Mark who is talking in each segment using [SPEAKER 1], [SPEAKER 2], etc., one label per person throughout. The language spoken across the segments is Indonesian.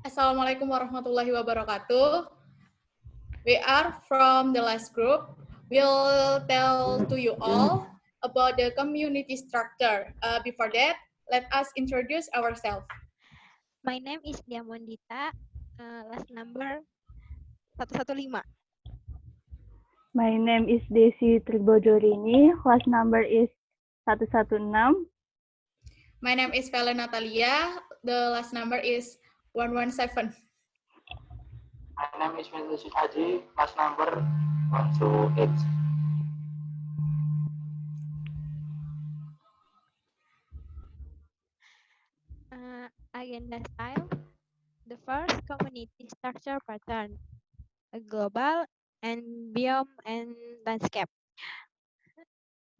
[SPEAKER 1] Assalamualaikum warahmatullahi wabarakatuh. We are from the last group. We'll tell to you all about the community structure. Before that, let us introduce ourselves.
[SPEAKER 2] My name is Diamondita, last number 115.
[SPEAKER 3] My name is Desi Tribodorini. Class number is 116.
[SPEAKER 1] My name is Vela Natalia. The last number is 117.
[SPEAKER 4] My name is Vinicius Haji, class number 128.
[SPEAKER 2] Agenda style. The first, community structure pattern, a global and biome and landscape.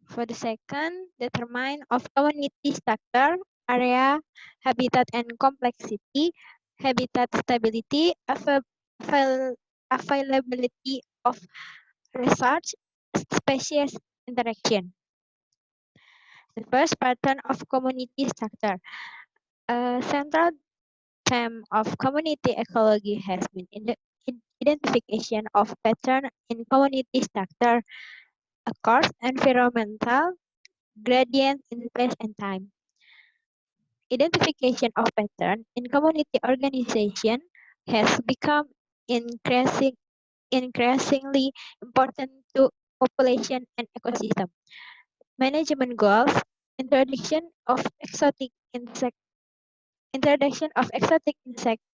[SPEAKER 2] For the second, determine of community structure, area, habitat and complexity, habitat stability, availability of research, species interaction. The first pattern of community structure. A central theme of community ecology has been in the identification of pattern in community structure across environmental gradient in space and time. Identification of pattern in community organization has become increasingly important to population and ecosystem. Management goals, introduction of exotic insect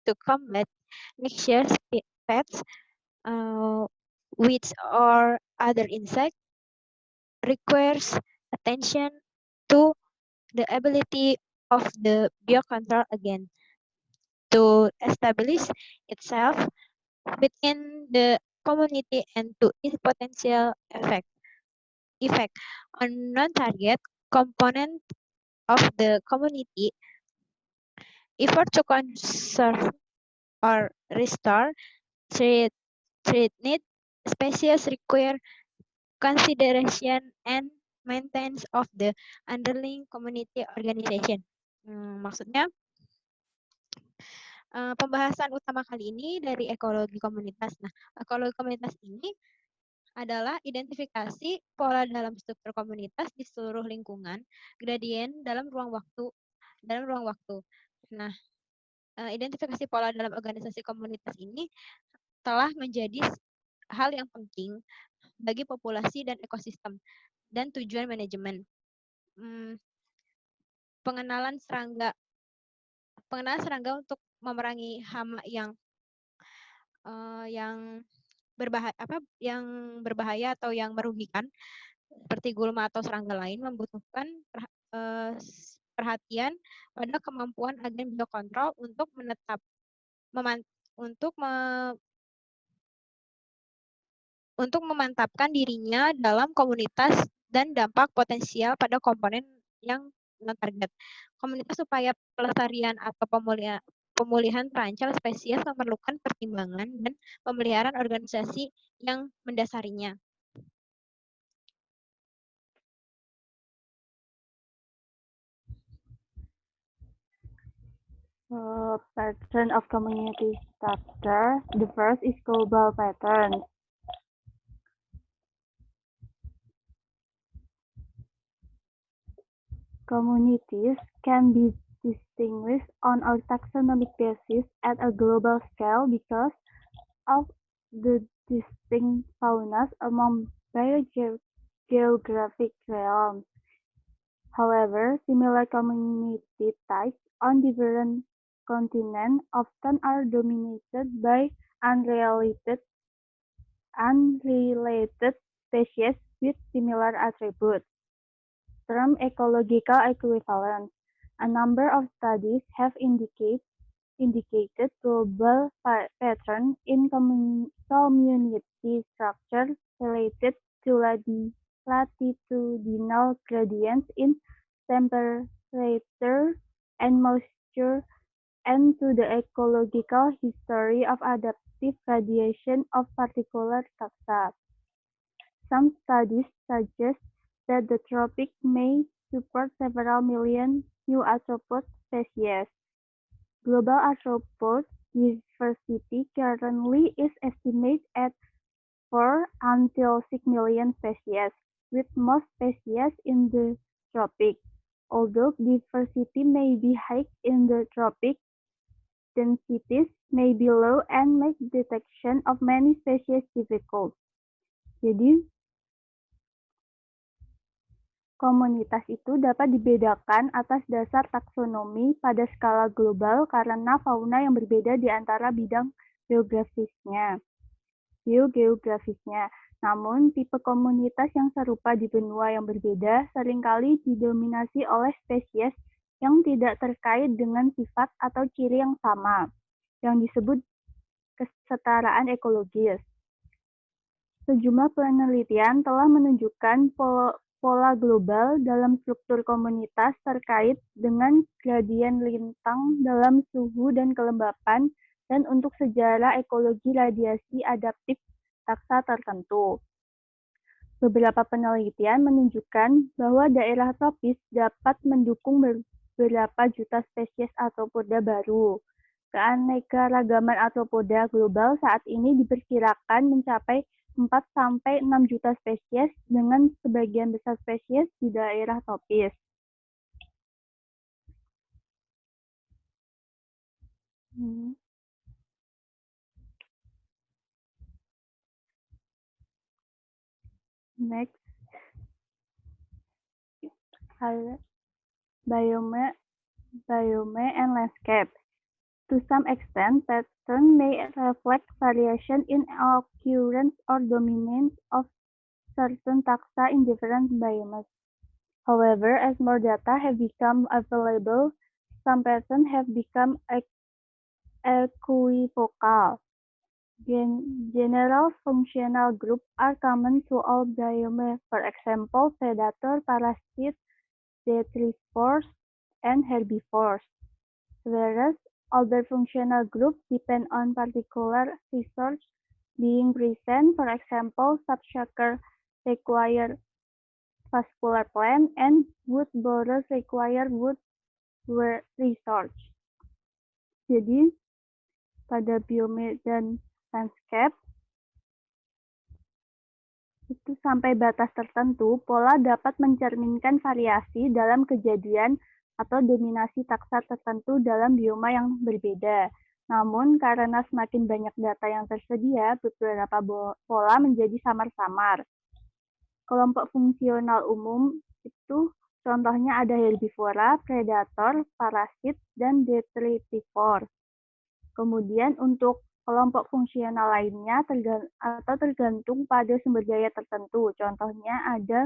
[SPEAKER 2] to combat noxious pests, weeds or other insects requires attention to the ability of the biocontrol again to establish itself within the community and to its potential effect on non-target component of the community. Effort to conserve or restore threatened species require consideration and maintenance of the underlying community organization. Maksudnya, pembahasan utama kali ini dari ekologi komunitas. Nah, ekologi komunitas ini adalah identifikasi pola dalam struktur komunitas di seluruh lingkungan, gradien dalam ruang waktu. Nah, identifikasi pola dalam organisasi komunitas ini telah menjadi hal yang penting bagi populasi dan ekosistem dan tujuan manajemen. Pengenalan serangga untuk memerangi hama yang berbahaya atau yang merugikan seperti gulma atau serangga lain membutuhkan perhatian pada kemampuan agen biokontrol untuk memantapkan dirinya dalam komunitas dan dampak potensial pada komponen yang non-target. Komunitas upaya pelestarian atau pemulihan terancam spesies memerlukan pertimbangan dan pemeliharaan organisasi yang mendasarinya.
[SPEAKER 3] Pattern of community structure. The first is global pattern. Communities can be distinguished on a taxonomic basis at a global scale because of the distinct faunas among biogeographic realms. However, similar community types on different continents often are dominated by unrelated species with similar attributes. Term ecological equivalence. A number of studies have indicated global pattern in community structure related to latitudinal gradients in temperature and moisture and to the ecological history of adaptive radiation of particular taxa. Some studies suggest that the tropics may support several million new arthropod species. Global arthropods diversity currently is estimated at 4 until 6 million species, with most species in the tropics. Although diversity may be high in the tropics, densities may be low and make detection of many species difficult. Jadi, komunitas itu dapat dibedakan atas dasar taksonomi pada skala global karena fauna yang berbeda di antara bidang geografisnya. Namun, tipe komunitas yang serupa di benua yang berbeda seringkali didominasi oleh spesies yang tidak terkait dengan sifat atau ciri yang sama, yang disebut kesetaraan ekologis. Sejumlah penelitian telah menunjukkan pola global dalam struktur komunitas terkait dengan gradien lintang dalam suhu dan kelembapan dan untuk sejarah ekologi radiasi adaptif taksa tertentu. Beberapa penelitian menunjukkan bahwa daerah tropis dapat mendukung beberapa juta spesies arthropoda baru. Keanekaragaman arthropoda global saat ini diperkirakan mencapai 4-6 juta spesies dengan sebagian besar spesies di daerah tropis. Next, biome and landscape. To some extent, pattern may reflect variation in occurrence or dominance of certain taxa in different biomes. However, as more data have become available, some patterns have become equivocal. General functional groups are common to all biomes, for example, predator, parasite, detritivores, and herbivores. Whereas other functional groups depend on particular resource being present. For example, subsucker require vascular plant and wood borers require wood resource. Jadi, pada biome dan landscape, itu sampai batas tertentu, pola dapat mencerminkan variasi dalam kejadian atau dominasi taksa tertentu dalam bioma yang berbeda. Namun, karena semakin banyak data yang tersedia, beberapa pola menjadi samar-samar. Kelompok fungsional umum itu contohnya ada herbivora, predator, parasit, dan detritivore. Kemudian untuk kelompok fungsional lainnya tergantung pada sumber daya tertentu. Contohnya ada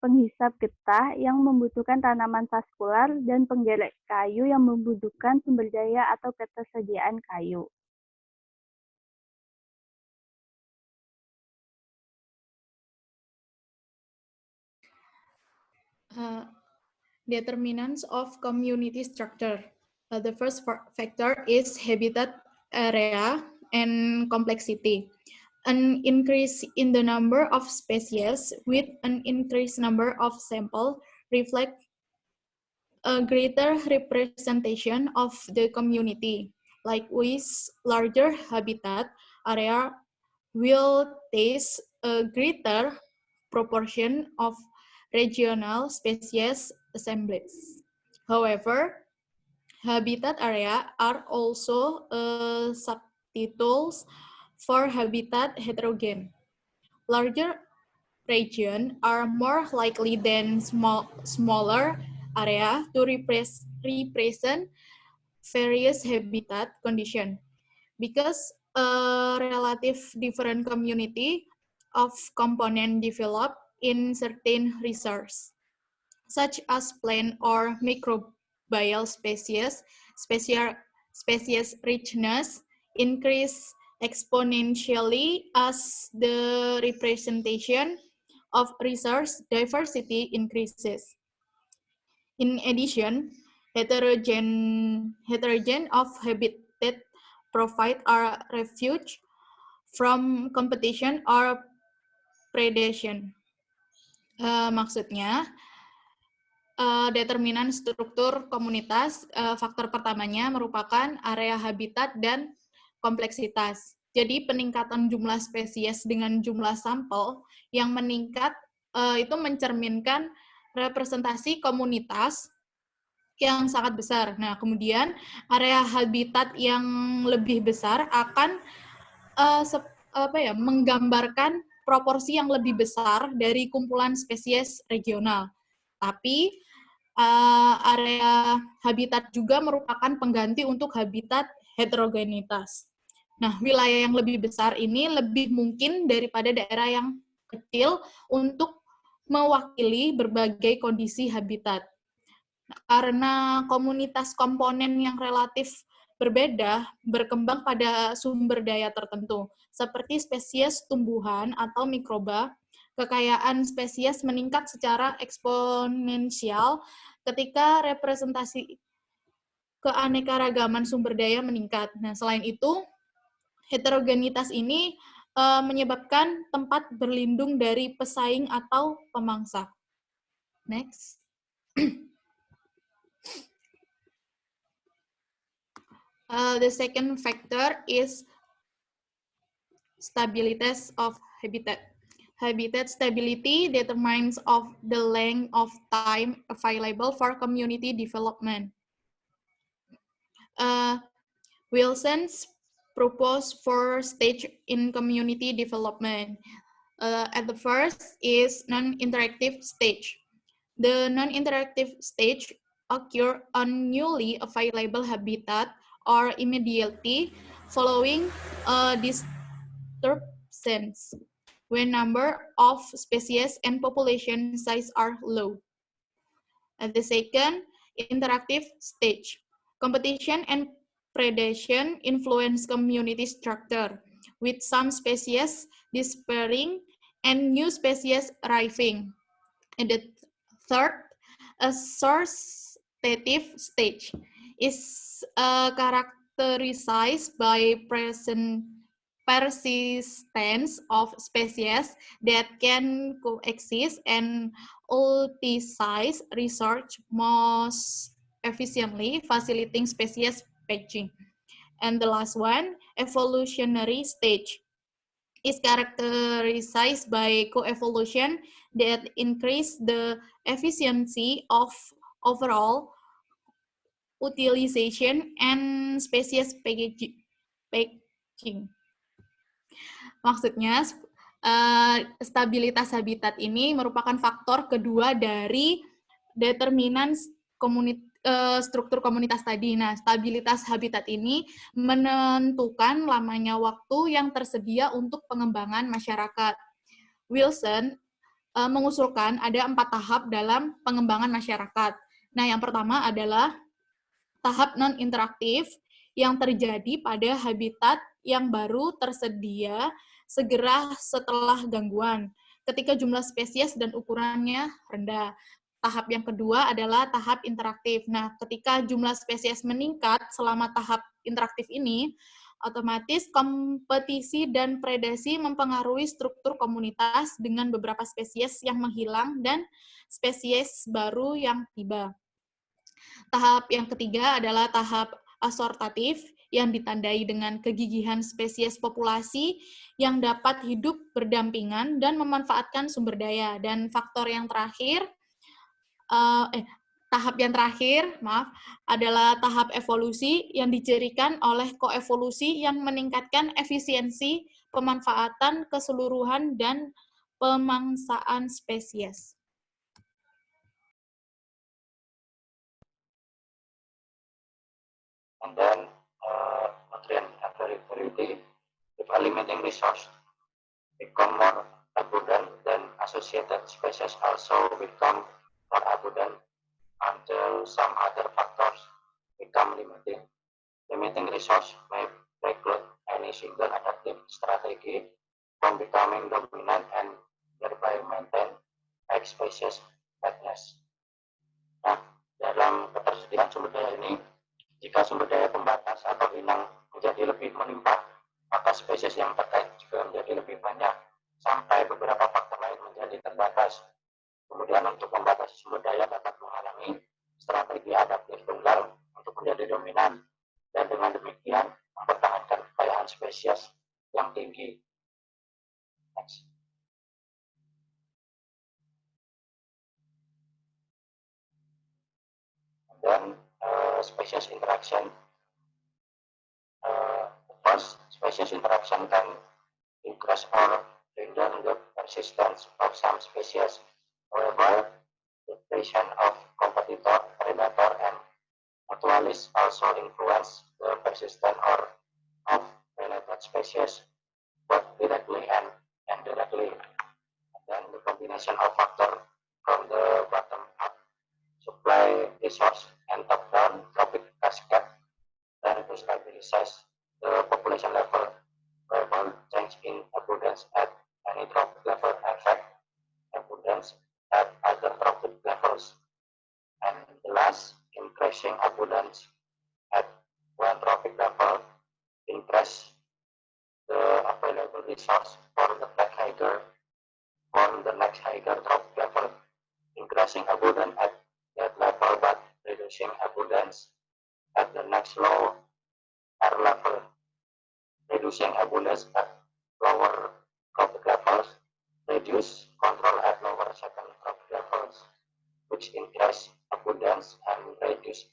[SPEAKER 3] penghisap getah yang membutuhkan tanaman vaskular dan penggerek kayu yang membutuhkan sumber daya atau ketersediaan kayu.
[SPEAKER 1] Determinants of community structure. The first factor is habitat area and complexity. An increase in the number of species with an increased number of samples reflect a greater representation of the community. Likewise, larger habitat area will taste a greater proportion of regional species assemblies. However, habitat area are also subtitles for habitat heterogen. Larger regions are more likely than smaller area to represent various habitat conditions because a relative different community of components develop in certain resources, such as plant or microbial species richness increase exponentially as the representation of resource diversity increases. In addition, heterogeneity of habitat provide a refuge from competition or predation. Maksudnya, determinan struktur komunitas, faktor pertamanya merupakan area habitat dan kompleksitas. Jadi peningkatan jumlah spesies dengan jumlah sampel yang meningkat itu mencerminkan representasi komunitas yang sangat besar. Nah, kemudian area habitat yang lebih besar akan menggambarkan proporsi yang lebih besar dari kumpulan spesies regional. Tapi area habitat juga merupakan pengganti untuk habitat heterogenitas. Nah, wilayah yang lebih besar ini lebih mungkin daripada daerah yang kecil untuk mewakili berbagai kondisi habitat. Nah, karena komunitas komponen yang relatif berbeda berkembang pada sumber daya tertentu, seperti spesies tumbuhan atau mikroba, kekayaan spesies meningkat secara eksponensial ketika representasi keanekaragaman sumber daya meningkat. Nah, selain itu, heterogenitas ini menyebabkan tempat berlindung dari pesaing atau pemangsa. Next. The second factor is stability of habitat. Habitat stability determines of the length of time available for community development. Wilson's proposed 4 stages in community development. At the first is non-interactive stage. The non-interactive stage occur on newly available habitat or immediately following a disturbance, when number of species and population size are low. At the second, interactive stage. Competition and predation influence community structure, with some species disappearing and new species arriving. And the third, a sourcetative stage is characterized by persistence of species that can coexist and ulticize research most efficiently, facilitating species patching. And the last one, evolutionary stage, is characterized by coevolution that increase the efficiency of overall utilization and species patching. Maksudnya, stabilitas habitat ini merupakan faktor kedua dari determinan struktur komunitas tadi. Nah, stabilitas habitat ini menentukan lamanya waktu yang tersedia untuk pengembangan masyarakat. Wilson mengusulkan ada 4 tahap dalam pengembangan masyarakat. Nah, yang pertama adalah tahap non-interaktif yang terjadi pada habitat yang baru tersedia segera setelah gangguan, ketika jumlah spesies dan ukurannya rendah. Tahap yang kedua adalah tahap interaktif. Nah, ketika jumlah spesies meningkat selama tahap interaktif ini, otomatis kompetisi dan predasi mempengaruhi struktur komunitas dengan beberapa spesies yang menghilang dan spesies baru yang tiba. Tahap yang ketiga adalah tahap asortatif yang ditandai dengan kegigihan spesies populasi yang dapat hidup berdampingan dan memanfaatkan sumber daya. Dan faktor yang terakhir, tahap yang terakhir, adalah tahap evolusi yang dicirikan oleh koevolusi yang meningkatkan efisiensi pemanfaatan keseluruhan dan pemangsaan spesies.
[SPEAKER 4] And then nutrient availability, if a limiting resource become more abundant, then associated species also become more abundant until some other factors become limiting. Limiting resource may preclude any single adaptive strategy from becoming dominant and thereby maintain X species fatness. Nah, dalam ketersediaan sumber daya ini, jika sumber daya pembatas atau inang menjadi lebih melimpah, maka spesies yang terkait juga menjadi lebih banyak, sampai beberapa faktor lain menjadi terbatas. Kemudian untuk membatasi sumber daya dapat menghalangi mengurangi strategi adaptif tunggal untuk menjadi dominan, dan dengan demikian mempertahankan kekayaan spesies yang tinggi. Next. Dan species interaction. First, species interaction can increase or hinder the persistence of some species. However, the presence of competitor, predator, and mutualists also influence the persistence of related species, both directly and indirectly. Then the combination of factors from the bottom up, supply resource, and top down trophic cascade, then to stabilize the population level, whereby change in abundance at any trophic level affect abundance at other trophic levels. And the last, increasing abundance at one trophic level increase the available resource for the next higher trophic level, increasing abundance at that level but reducing abundance at the next lower level. Reducing abundance at lower trophic levels reduce control at lower second trophic levels, which increase abundance and reduce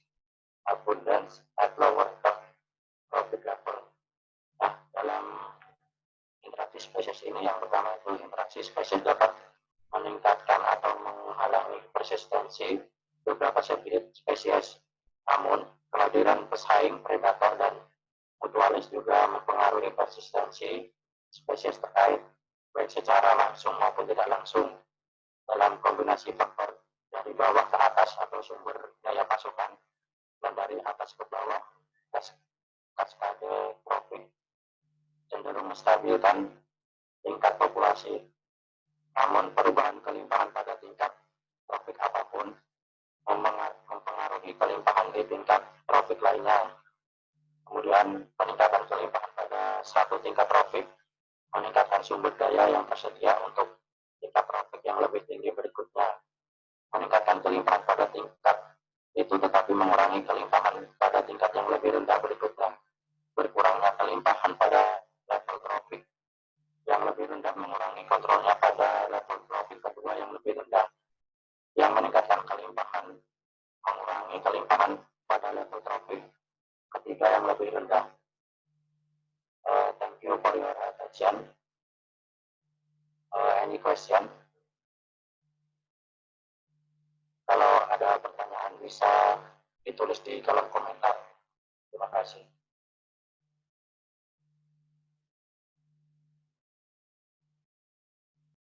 [SPEAKER 4] abundance at lower trophic level. Nah, dalam interaksi spesies ini yang pertama itu interaksi spesies dapat meningkatkan atau menghalangi persistensi beberapa spesies. Namun, kehadiran pesaing, predator, dan mutualis juga mempengaruhi persistensi spesies terkait, baik secara langsung maupun tidak langsung. Dalam kombinasi faktor dari bawah ke atas atau sumber daya pasokan, dan dari atas ke bawah, kaskade tropik cenderung menstabilkan tingkat populasi. Namun perubahan kelimpahan pada tingkat tropik apapun mempengaruhi kelimpahan di tingkat tropik lainnya. Kemudian peningkatan kelimpahan pada satu tingkat tropik meningkatkan sumber daya yang tersedia untuk tingkat tropik yang lebih tinggi berikutnya. Meningkatkan kelimpahan pada tingkat itu tetapi mengurangi kelimpahan pada tingkat yang lebih rendah berikutnya. Berkurangnya kelimpahan pada level tropik yang lebih rendah mengurangi kontrolnya pada level tropik kedua yang lebih rendah. Yang meningkatkan kelimpahan mengurangi kelimpahan pada level tropik ketiga yang lebih rendah. Thank you for your attention. Any question? Kalau ada pertanyaan bisa ditulis di kolom komentar. Terima kasih.